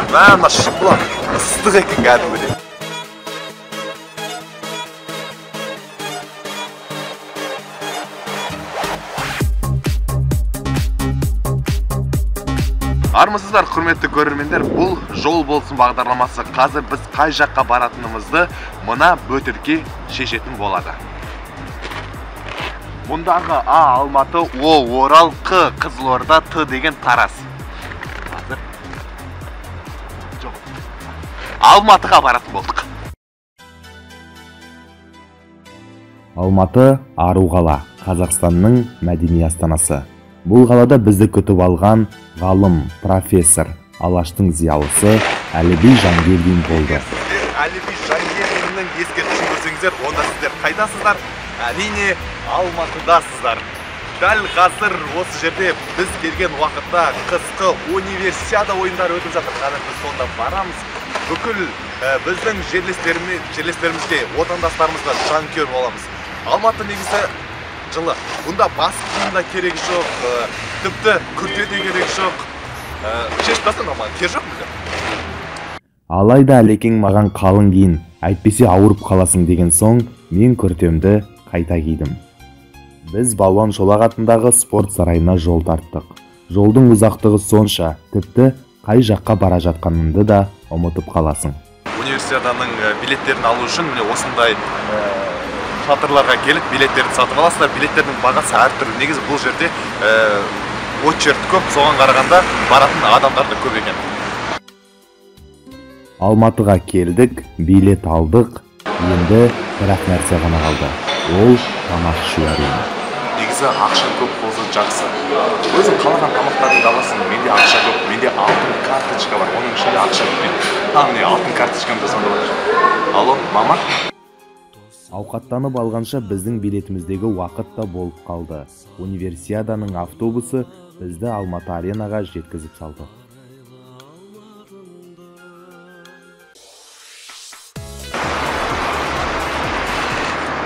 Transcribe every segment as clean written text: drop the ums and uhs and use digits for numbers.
Мына шықпылап ыстық екен кәдімгідей. Армысыздар, құрметті көрермендер, бұл жол болсын бағдарламасы. Қазір біз қай жаққа баратынымызды мына бөтірке шешетін болады. Мұндағы А Алматы, О Орал, Қ Қызылорда, Т деген Тараз. Қазір Алматыға баратын болдық. Алматы ару қала, Қазақстанның мәдени астанасы. Бұл қалада бізді күтіп алған ғалым, профессор, Алаштың зиялысы Әліби Жангелдин болды. Әліби Жангелдиннің ескерткішін көрсеңіздер, онда сіздер қайдасыздар? Әрине, Алматыдасыздар. Дәл қазір осы жерде біз келген уақытта қысқы универсиада ойындары өтіп жатыр. Қазір біз сонда барамыз. Бүкіл біздің жерлестерімізге, отандастарымызға жанкүйер боламыз. Алматы негізі жылы. Бұнда басқының да керегі жоқ, тіпті күрте де керегі жоқ. Шешіп тастан аман, кер жоқ мүлде. Алайда әлекең маған қалың киін, әйтпесе ауырып қаласың деген соң, мен күртемді қайта кидім. Біз Балуан Шолақ атындағы спорт сарайына жол тарттық. Жолдың ұзақтығы сонша, тіпті қай жаққа бара жатқаныңды да ұмытып қаласың. Универсиаданың билеттерін алу үшін міне осындай шатырларға келіп билеттерді сатып аласыздар. Билеттердің бағасы әртүрлі. Негізі бұл жерде очередь көп, соған қарағанда баратын адамдар да көп екен. Алматыға келдік, билет алдық, енді бір-ақ нәрсе ғана қалды. Ол тамақ ішу әрине. Негізі ақша көп болса жақсы. Өзің қалаған тамақтарыңды аласың. Менде ақша көп, менде алтын карточка бар. Оның ішінде ақша көп. Міне алтын карточкамды сонда бар. Алло, мама? Ауқаттанып алғанша біздің билетіміздегі уақыт та болып қалды. Универсиаданың автобусы бізді Алматы аренаға жеткізіп салды.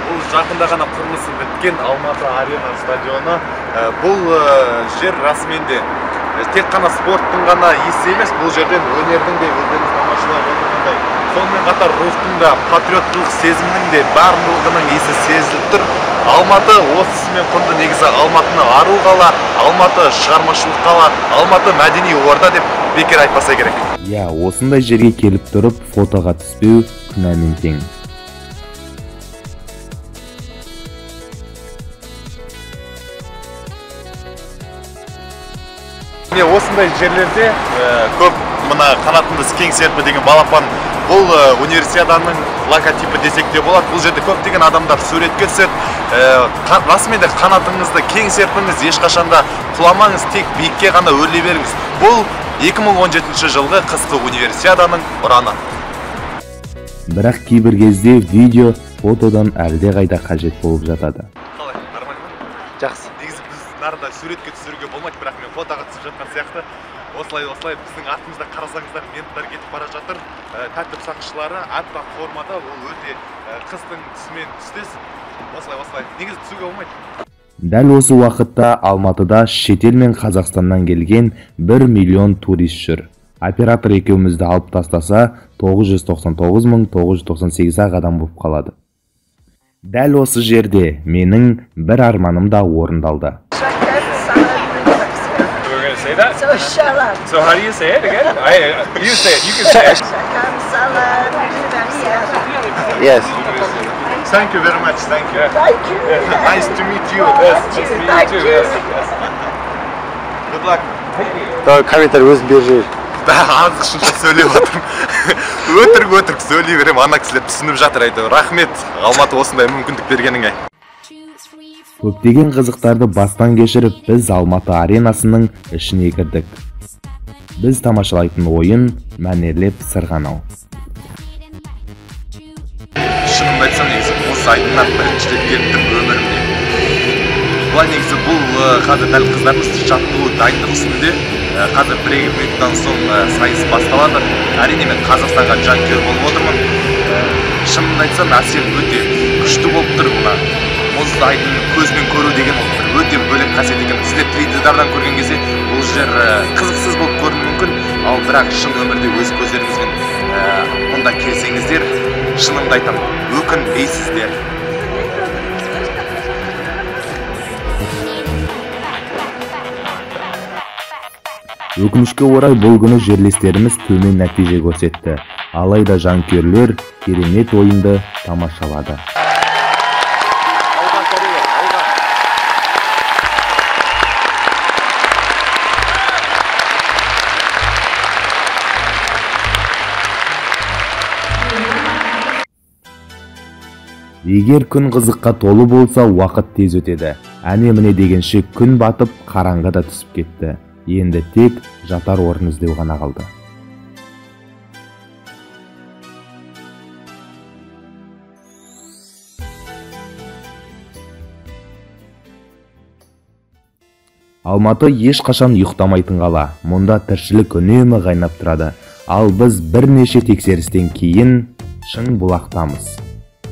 Бұл жақында ғана құрылысы біткен Алматы арена стадионы. Бұл жер расыменде тек қана спорттың ғана иесі емес, бұл жерден өнердің де өздеріңіз тамашалап отырғандай. Сонымен қатар рухтың да, патриоттық сезімнің де барлығының иесі сезіліп тұр. Алматы осысымен құнды. Негізі Алматыны ару қала, Алматы шығармашылық қала, Алматы мәдени орда деп бекер айтпаса керек. Я, осындай жерге келіп тұрып фотоға түспеу күнәмен тең. Міне осындай жерлерде көп мына қанатымды кең серпі деген балапан, бұл универсиаданың логотипі десек те болады. Бұл жерде көптеген адамдар суретке түседі. Расымен де қанатыңызды кең серпіңіз, ешқашанда құламаңыз, тек биікке ғана өрлей беріңіз. Бұл 2017 жылғы қысқы универсиаданың ұраны. Бірақ кейбір кезде видео фотодан әлде қайда қажет болып жатады. Қалай, нормально ма? Жақсы. Негізі біз нарында суретке түсіруге болмайды, бірақ мен фотоға түсіп жатқан сияқты. Осылай біздің артымызда қарасаңыздар, менттар кетіп бара жатыр. Тәртіп сақшылары аппақ формада, ол өте қыстың түсімен түстес. Осылай. Негізі түсуге болмайды. Дәл осы уақытта Алматыда шетел мен Қазақстаннан келген 1 миллион турист жүр. Оператор екеумізді алып тастаса 999.998 адам болып қалады. Дәл осы жерде менің бір арманым да орындалды. Say that? So shut up. So how do you say it again? You say it. You can say it. Shakam salad. Yes. Thank you very much. Thank you. Thank you. Nice to meet you. Yes, nice to meet you too. Yes. Good luck. Комментарий өзің бер. Ағылшынша сөйлеп отырмын. Өтірік сөйлей берем. Ана кісілер түсініп жатыр әйтеуір. Рахмет, Алматы осындай мүмкіндік бергеніңе. Көптеген қызықтарды бастан кешіріп, біз Алматы аренасының ішіне кірдік. Біз тамашалайтын ойын мәнерлеп сырғанау. Шынымды айтсам, негізі осы айдыннан бірінші рет келіп тұрмын өмірімде. Бұлай негізі бұл қазір дәл қыздарымыз жаттығу дайындық үстінде. Қазір 1-2 минуттан соң сайыс басталады. Әрине мен Қазақстанға жанкүйер болып отырмын. Шынымды айтсам, әсер өте күшті болып тұр мына. Мұз айдынын көзбен көру деген өте бөлек қасиет екен. Сіздер теледидардан көрген кезде бұл жер қызықсыз болып көрінуі мүмкін. Ал бірақ шын өмірде өз көздеріңізбен мұнда келсеңіздер, шынымды айтамын, өкінбейсіздер. Өкінішке орай бұл күні жерлестеріміз төмен нәтиже көрсетті. Алайда жанкүйерлер керемет ойынды тамашалады. Егер күн қызыққа толы болса, уақыт тез өтеді. Әне-міне дегенше күн батып, қараңғы да түсіп кетті. Енді тек жатар орын іздеу ғана қалды. Алматы ешқашан ұйықтамайтын қала. Мұнда тіршілік үнемі қайнап тұрады. Ал біз бірнеше тексерістен кейін Шыңбұлақтамыз.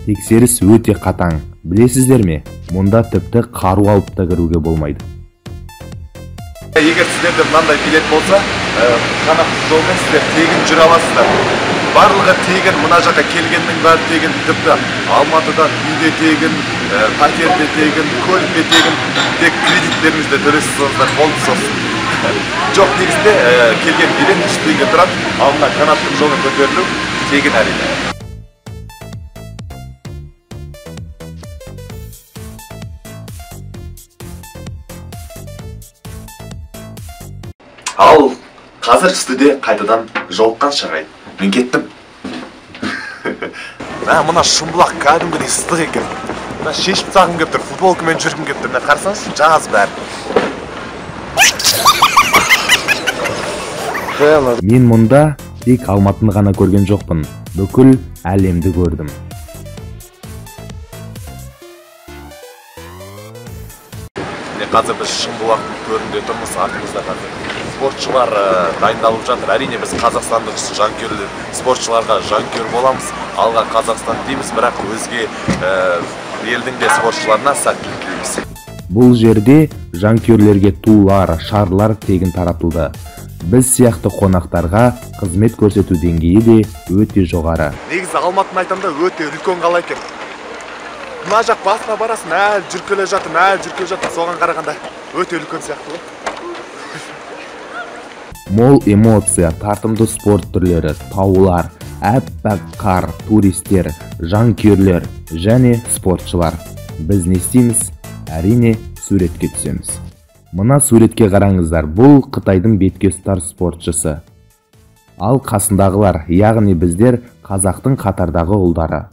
Тексеріс өте қатаң. Білесіздер ме? Мұнда тіпті қару алып та кіруге болмайды. Егер сіздерде мынандай билет болса, қанатты жолмен сіздер тегін жүре аласыздар. Барлығы тегін, мына жаққа келгеннің бәрі тегін, тіпті Алматыдан үйде тегін, пәтерде тегін, көлікте тегін, тек кредиттеріңізді төлейсіздер, болды сосын. Жоқ, негізінде келген билет 3 теңге тұрады, ал мына қанатты жолмен көтерілу тегін әрине. Ал қазір студия қайтадан жолыққан шығай. Мен кеттім. Мұна Шымбұлақ кәдімгідей ыстық екен. Мұна шешіп тағым кеп тұр, футболкамен жүргім кеп тұр. Мына қарасаңыз, жаз бәрі. Мен мұнда тек Алматыны ғана көрген жоқпын. Бүкіл әлемді көрдім. Қазір біз Шымбұлақтың төрінде тұрмыз, артымызда қазір спортшылар дайындалып жатыр. Әрине біз қазақстандық жанкүйерлер, спортшыларға жанкүйер боламыз. Алға Қазақстан дейміз, бірақ өзге елдің де спортшыларына сәттілік тілейміз. Бұл жерде жанкүйерлерге тулар, шарлар тегін таратылды. Біз сияқты қонақтарға қызмет көрсету деңгейі де өте жоғары. Негізі Алматыны айтамда өте үлкен қала екен. Мына жақ басына барасың, әлі жүркеле жатыр, соған қарағанда өте үлкен сияқты ғой. Мол эмоция, тартымды спорт түрлері, таулар, әппақ қар, туристер, жанкүйерлер және спортшылар. Біз не істейміз? Әрине суретке түсеміз. Мына суретке қараңыздар, бұл Қытайдың бетке ұстар спортшысы. Ал қасындағылар, яғни біздер қазақтың қатардағы ұлдары.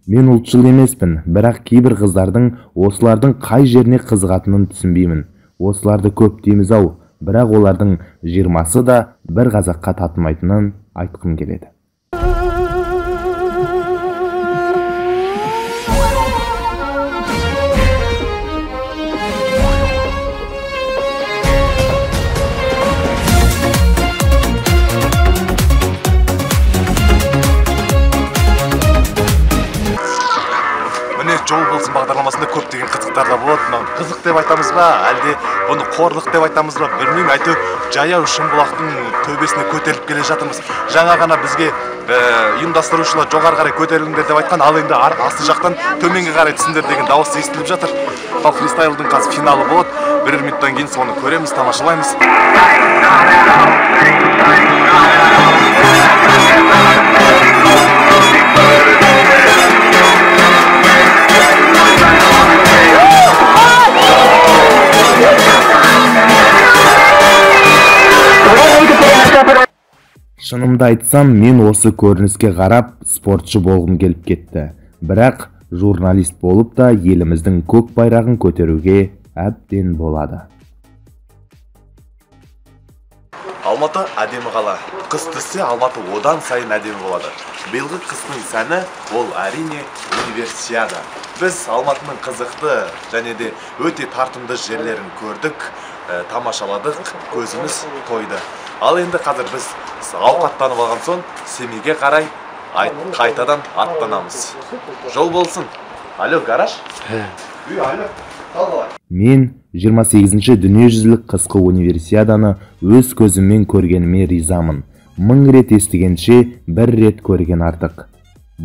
Мен ұлтшыл емеспін, бірақ кейбір қыздардың осылардың қай жеріне қызығатынын түсінбеймін. Осыларды көп дейміз ау, бірақ олардың 20-сы да бір қазаққа татымайтынын айтқым келеді. Жол болсын бағдарламасында көптеген қызықтар да болады. Қызық деп айтамыз ба, әлде бұны қорлық деп айтамыз ба, білмеймін. Әйтеуір жаяу Шымбұлақтың төбесіне көтеріліп келе жатырмыз. Жаңа ғана бізге ұйымдастырушылар жоғары қарай көтеріліңдер деп айтқан, ал енді асты жақтан төменге қарай түсіңдер деген дауыс естіліп жатыр. Ал фристайлдың қазір финалы болады. Бірер минуттан кейін соны көреміз, тамашалаймыз. Шынымды айтсам, мен осы көрініске қарап спортшы болғым келіп кетті. Бірақ журналист болып та еліміздің көк байрағын көтеруге әбден болады. Алматы әдемі қала. Қыс түссе Алматы одан сайын әдемі болады. Биылғы қыстың сәні ол әрине универсиада. Біз Алматының қызықты және де өте тартымды жерлерін көрдік, тамашаладық, көзіміз тойды. Ал енді қазір біз ауқаттанып алған соң Семейге қарай қайтадан аттанамыз. Жол болсын. Алло, гараж? Алло. Мен 28-ші дүниежүзілік қысқы универсиаданы өз көзіммен көргеніме ризамын. 1000 рет естігенше 1 рет көрген артық.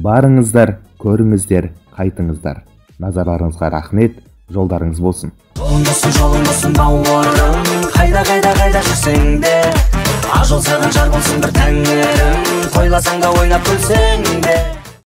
Барыңыздар, көріңіздер, қайтыңыздар. Назарларыңызға рахмет, жолдарыңыз болсын. Жолыңдасың бауырым, қайда жүрсең де, ақ жол саған жар болсын бір тәңірім, тойласаң да ойнап күлсең де.